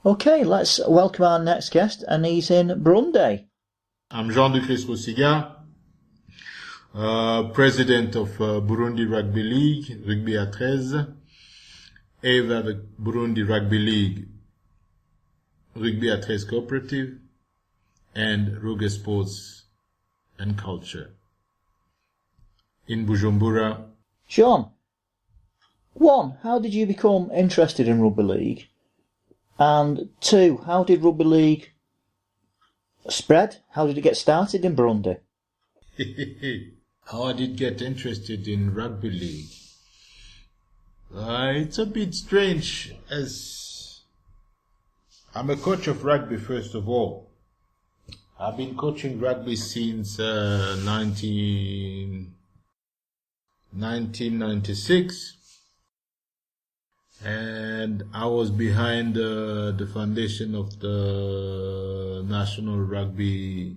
Okay, let's welcome our next guest, and he's in Burundi. I'm Jean-Christ Rusiga, president of Burundi Rugby League, Rugby à 13, et avec Burundi Rugby League, Rugby à 13 Cooperative, and Ruga Sports and Culture in Bujumbura. Jean, one, how did you become interested in rugby league? And two, how did rugby league spread? How did it get started in Burundi? How I did get interested in rugby league? It's a bit strange, as I'm a coach of rugby first of all. I've been coaching rugby since 1996, and I was behind the foundation of the National Rugby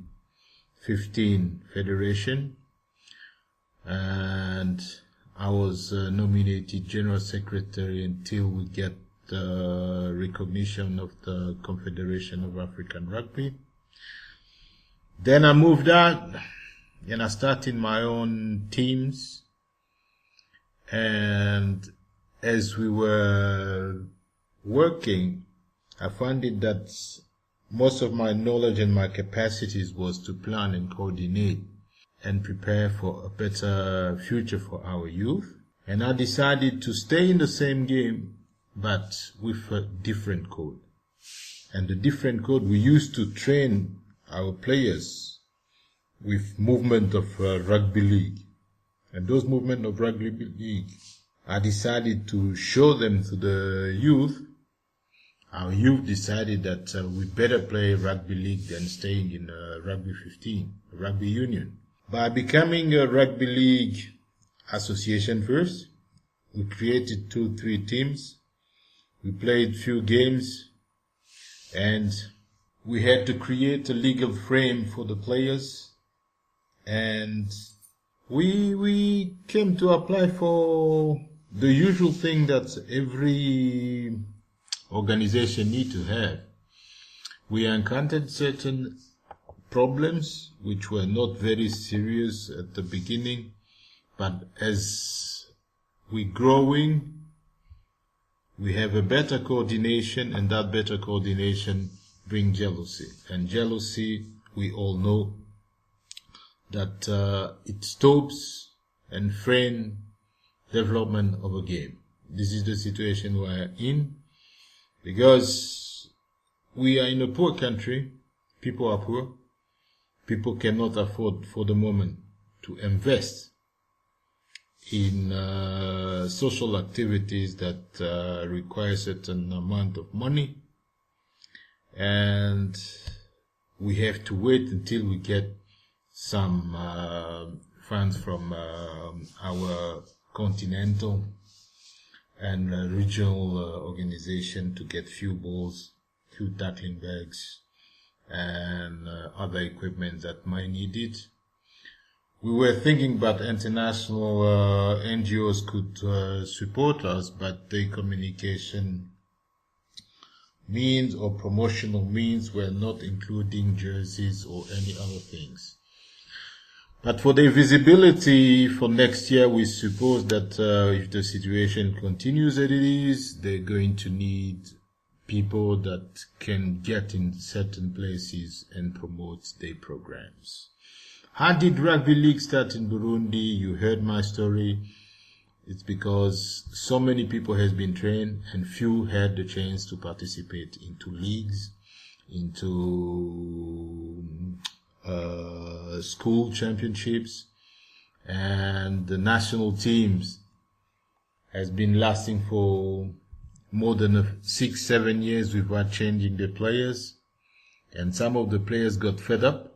15 Federation, and I was nominated General Secretary until we get the recognition of the Confederation of African Rugby. Then I moved out and I started my own teams, and as we were working, I found it that most of my knowledge and my capacities was to plan and coordinate and prepare for a better future for our youth. And I decided to stay in the same game, but with a different code. And the different code, we used to train our players with movement of rugby league. And those movement of rugby league, I decided to show them to the youth. Our youth decided that we better play rugby league than staying in rugby 15, rugby union. By becoming a rugby league association first, we created 2-3 teams. We played few games, and we had to create a legal frame for the players, and we came to apply for the usual thing that every organization need to have. We encountered certain problems which were not very serious at the beginning, but as we're growing, we have a better coordination, and that better coordination brings jealousy. And jealousy, we all know that it stops and frame development of a game. This is the situation we are in, because we are in a poor country. People are poor. People cannot afford for the moment to invest in social activities that require a certain amount of money, and we have to wait until we get some funds from our continental and regional organization to get few balls, few tackling bags, and other equipment that might need it. We were thinking about international NGOs could support us, but their communication means or promotional means were not including jerseys or any other things. But for the visibility for next year, we suppose that if the situation continues as it is, they're going to need people that can get in certain places and promote their programs. How did rugby league start in Burundi? You heard my story. It's because so many people has been trained and few had the chance to participate into leagues, into school championships, and the national teams has been lasting for more than 6-7 years without changing the players, and some of the players got fed up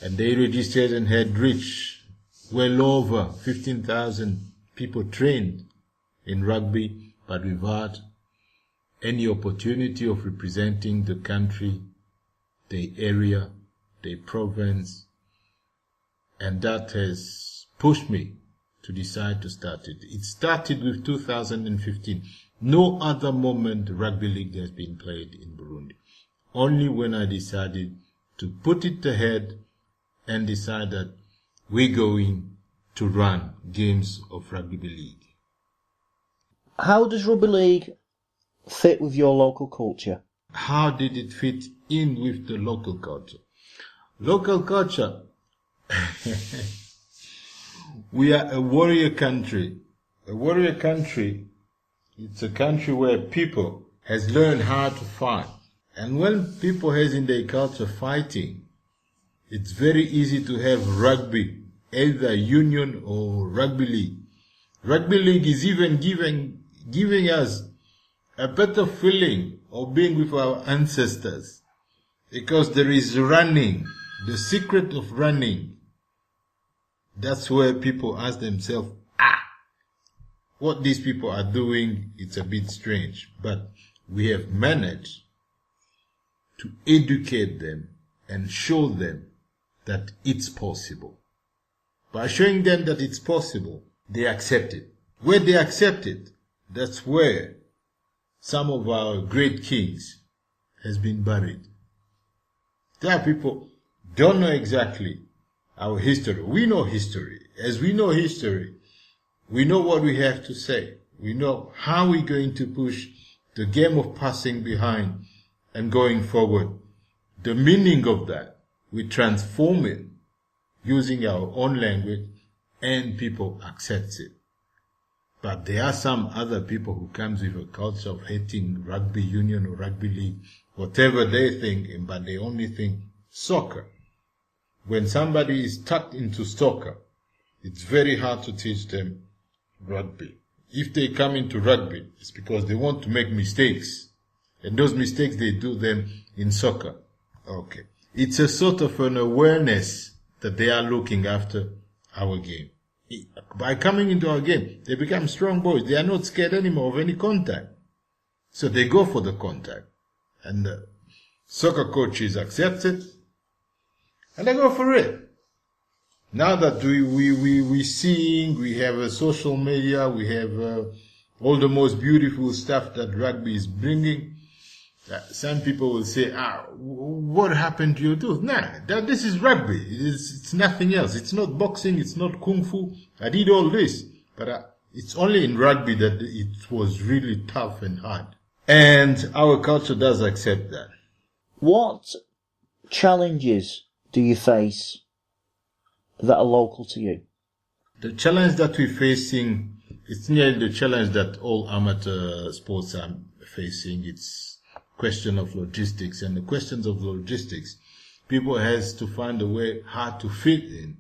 and they registered and had reached well over 15,000 people trained in rugby, but without any opportunity of representing the country, the area, the province, and that has pushed me to decide to start it. It started with 2015. No other moment rugby league has been played in Burundi. Only when I decided to put it ahead and decide that we're going to run games of rugby league. How does rugby league fit with your local culture? How did it fit in with the local culture? Local culture. We are a warrior country. A warrior country, it's a country where people has learned how to fight. And when people has in their culture fighting, it's very easy to have rugby, either union or rugby league. Rugby league is even giving us a better feeling of being with our ancestors, because there is running, the secret of running. That's where people ask themselves, what these people are doing, it's a bit strange. But we have managed to educate them and show them that it's possible. By showing them that it's possible, they accept it. Where they accept it, that's where some of our great kings has been buried. There are people don't know exactly our history. We know history. As we know history, we know what we have to say. We know how we're going to push the game of passing behind and going forward. The meaning of that, we transform it using our own language, and people accept it. But there are some other people who comes with a culture of hating rugby union or rugby league, whatever they think, but they only think soccer. When somebody is tucked into soccer, it's very hard to teach them rugby. If they come into rugby, it's because they want to make mistakes. And those mistakes, they do them in soccer. Okay. It's a sort of an awareness that they are looking after our game. By coming into our game, they become strong boys. They are not scared anymore of any contact. So they go for the contact. And the soccer coaches accept it. And they go for it. Now that we seeing, we have a social media, we have all the most beautiful stuff that rugby is bringing. Some people will say, what happened to your tooth? Nah, this is rugby. It's nothing else. It's not boxing. It's not kung fu. I did all this. But it's only in rugby that it was really tough and hard. And our culture does accept that. What challenges do you face that are local to you? The challenge that we're facing, it's nearly the challenge that all amateur sports are facing. It's question of logistics, and the questions of logistics, people has to find a way how to fit in.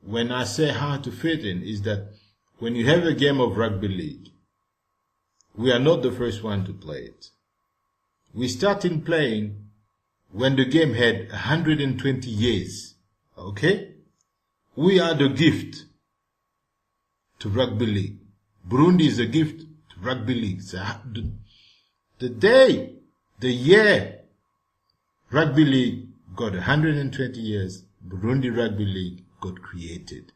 When I say how to fit in, is that when you have a game of rugby league, we are not the first one to play it. We started playing when the game had 120 years. Okay? We are the gift to rugby league. Burundi is a gift to rugby league. So the year rugby league got 120 years, Burundi Rugby League got created.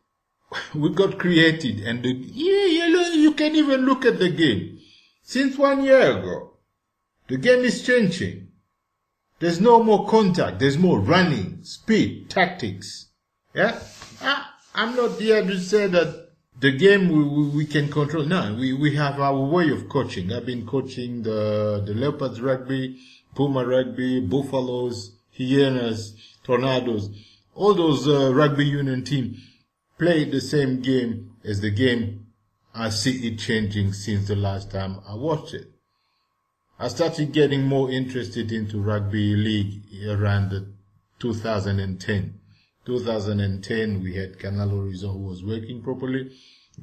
We got created, and you can even look at the game. Since 1 year ago, the game is changing. There's no more contact. There's more running, speed, tactics. Yeah, I'm not here to say that the game we can control. No, we have our way of coaching. I've been coaching the Leopards rugby, Puma rugby, Buffaloes, Hyenas, Tornadoes. All those rugby union teams play the same game as the game. I see it changing since the last time I watched it. I started getting more interested into rugby league around 2010. 2010, we had Canal Horizon who was working properly.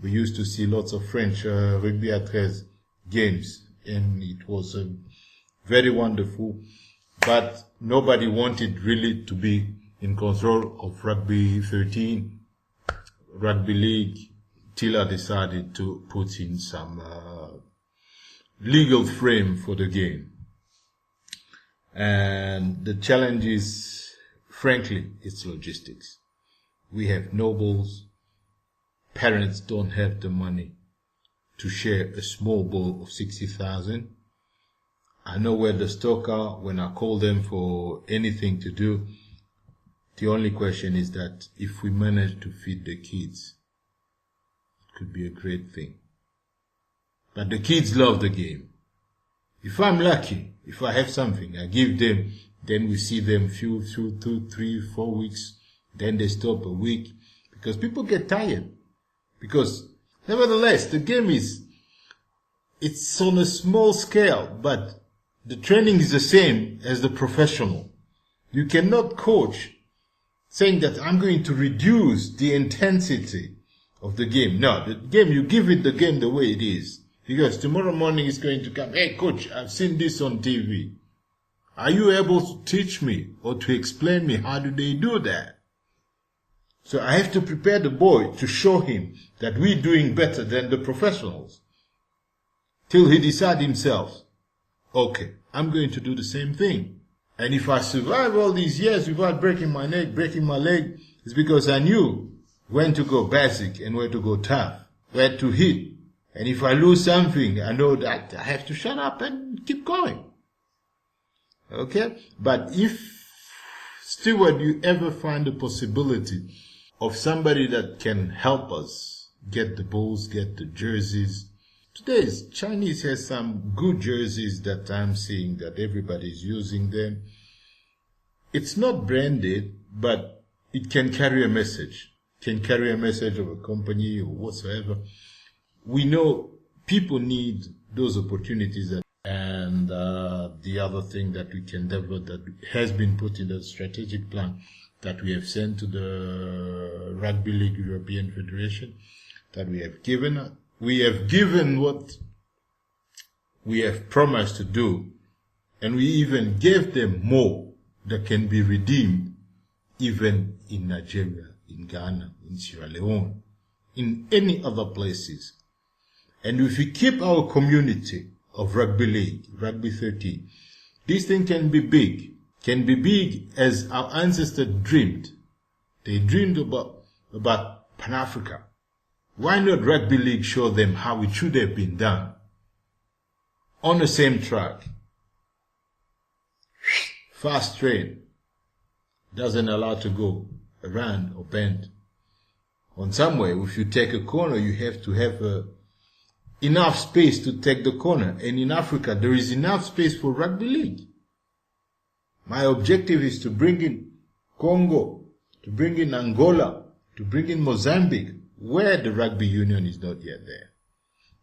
We used to see lots of French rugby à 13 games, and it was very wonderful. But nobody wanted really to be in control of rugby 13, rugby league, till I decided to put in some legal frame for the game. And the challenge is, frankly, it's logistics. We have no balls. Parents don't have the money to share a small bowl of 60,000. I know where the stock are when I call them for anything to do. The only question is that if we manage to feed the kids, it could be a great thing. But the kids love the game. If I'm lucky, if I have something, I give them, then we see them few, 2, 3, 4 weeks, then they stop a week, because people get tired. Because nevertheless, the game it's on a small scale, but the training is the same as the professional. You cannot coach saying that I'm going to reduce the intensity of the game. No, the game, you give it the game the way it is. Because tomorrow morning it's going to come, hey coach, I've seen this on TV. Are you able to teach me or to explain me how do they do that? So I have to prepare the boy to show him that we're doing better than the professionals. Till he decides himself, okay, I'm going to do the same thing. And if I survive all these years without breaking my leg, it's because I knew when to go basic and where to go tough, where to hit. And if I lose something, I know that I have to shut up and keep going. Okay? But if, Stewart, you ever find the possibility of somebody that can help us get the balls, get the jerseys. Today's Chinese has some good jerseys that I'm seeing that everybody's using them. It's not branded, but it can carry a message. Can carry a message of a company or whatsoever. We know people need those opportunities. And the other thing that we can develop that has been put in the strategic plan that we have sent to the Rugby League European Federation, that we have given what we have promised to do, and we even gave them more that can be redeemed even in Nigeria, in Ghana, in Sierra Leone, in any other places. And if we keep our community of rugby league, rugby 13, this thing can be big as our ancestors dreamed. They dreamed about Pan-Africa. Why not rugby league show them how it should have been done? On the same track. Fast train doesn't allow to go around or bend. On some way, if you take a corner, you have to have enough space to take the corner. And in Africa, there is enough space for rugby league. My objective is to bring in Congo, to bring in Angola, to bring in Mozambique, where the rugby union is not yet there.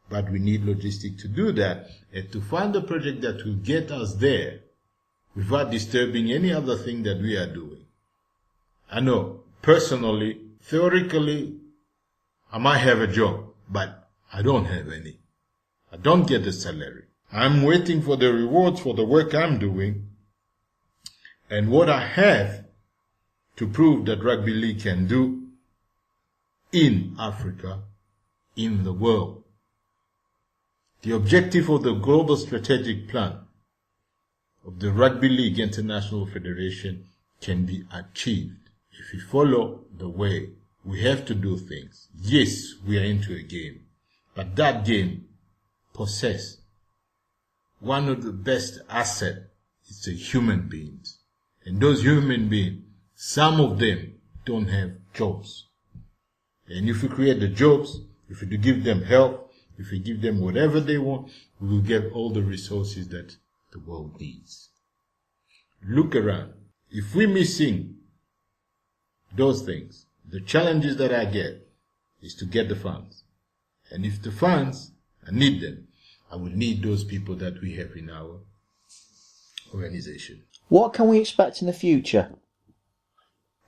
But we need logistics to do that and to find a project that will get us there without disturbing any other thing that we are doing. I know, personally, theoretically, I might have a job, but I don't have any. I don't get a salary. I'm waiting for the rewards for the work I'm doing and what I have to prove that rugby league can do in Africa, in the world. The objective of the global strategic plan of the Rugby League International Federation can be achieved if we follow the way we have to do things. Yes, we are into a game, but that game possesses one of the best assets is the human beings. And those human beings, some of them don't have jobs. And if we create the jobs, if we give them help, if we give them whatever they want, we will get all the resources that the world needs. Look around. If we're missing those things, the challenges that I get is to get the funds. And if the funds, I need them, I will need those people that we have in our organization. What can we expect in the future?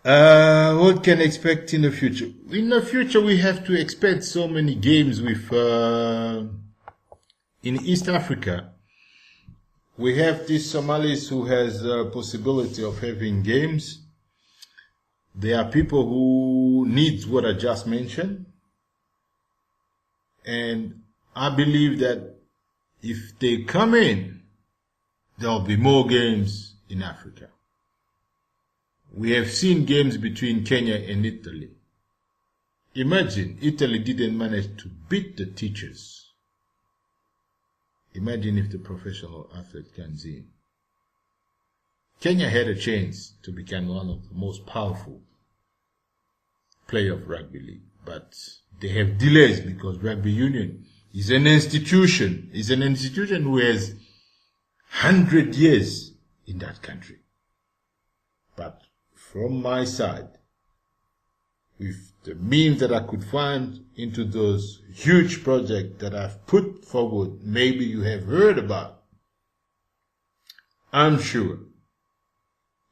What can expect in the future? In the future, we have to expect so many games with, in East Africa. We have these Somalis who has a possibility of having games. There are people who need what I just mentioned. And I believe that if they come in, there'll be more games in Africa. We have seen games between Kenya and Italy. Imagine, Italy didn't manage to beat the teachers Imagine if the professional athlete comes in. Kenya had a chance to become one of the most powerful players of rugby league, but they have delays because rugby union is an institution. It's an institution who has 100 years in that country. But from my side, with the means that I could find into those huge projects that I've put forward, maybe you have heard about, I'm sure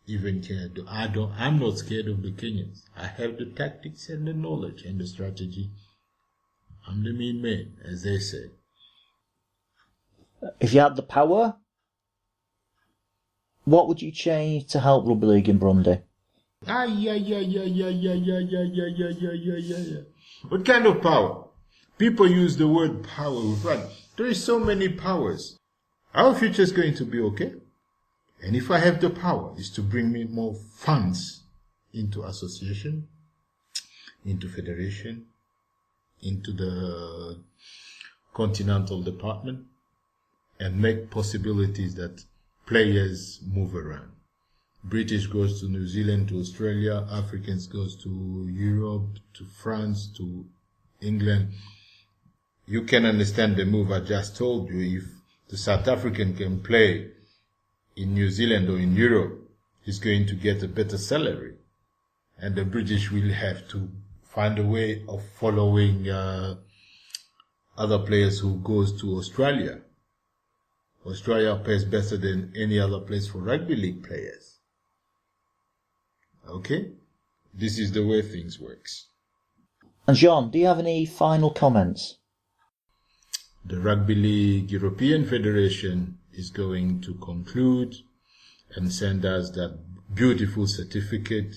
even Kenya, I'm not scared of the Kenyans. I have the tactics and the knowledge and the strategy. I'm the mean man, as they say. If you had the power, what would you change to help rugby league in Burundi? What kind of power? People use the word power with fun. There is so many powers. Our future is going to be okay. And if I have the power, is to bring me more funds into association, into federation, into the continental department, and make possibilities that players move around. British goes to New Zealand, to Australia, Africans goes to Europe, to France, to England. You can understand the move I just told you. If the South African can play in New Zealand or in Europe, he's going to get a better salary. And the British will have to find a way of following other players who goes to Australia. Australia pays better than any other place for rugby league players. Okay? This is the way things works. And Jean, do you have any final comments? The Rugby League European Federation is going to conclude and send us that beautiful certificate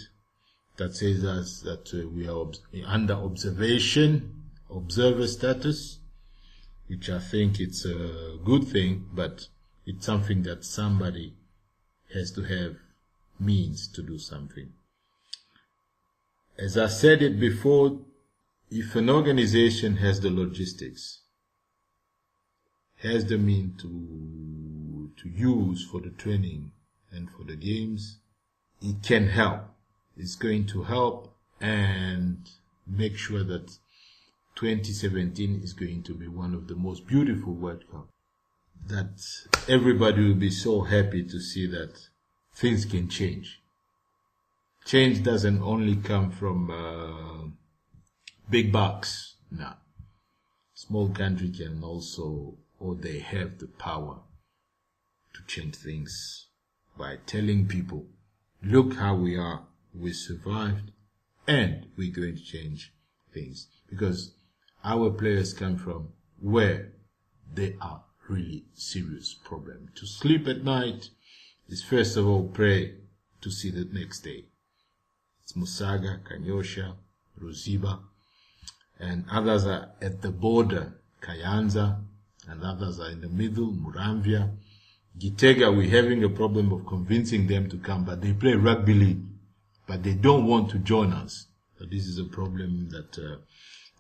that says us that we are under observation, observer status, which I think it's a good thing, but it's something that somebody has to have means to do something. As I said it before, if an organization has the logistics, has the means to use for the training and for the games, it can help. It's going to help and make sure that 2017 is going to be one of the most beautiful World Cup. That everybody will be so happy to see that things can change. Change doesn't only come from big bucks. No. Small country can also, or they have the power to change things by telling people, look how we are, we survived, and we're going to change things. Because our players come from where they are really serious problem. To sleep at night is first of all pray to see the next day. It's Musaga, Kanyosha, Rusiga, and others are at the border, Kayanza, and others are in the middle, Muramvya. Gitega, we're having a problem of convincing them to come, but they play rugby league, but they don't want to join us. So this is a problem that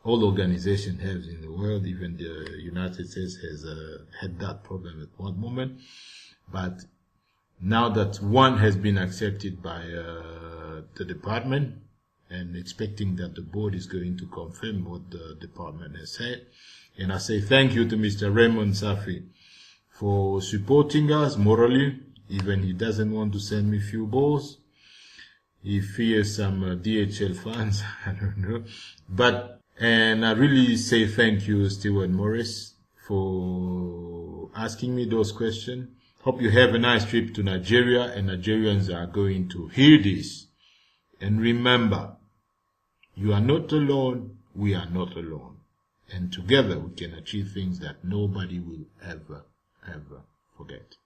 all organizations have in the world. Even the United States has had that problem at one moment. But now that one has been accepted by the department, and expecting that the board is going to confirm what the department has said. And I say thank you to Mr. Raymond Safi for supporting us morally, even he doesn't want to send me few balls. He fears some DHL fans, I don't know. And I really say thank you, Stewart Morris, for asking me those questions. Hope you have a nice trip to Nigeria, and Nigerians are going to hear this. And remember, you are not alone, we are not alone. And together we can achieve things that nobody will ever forget.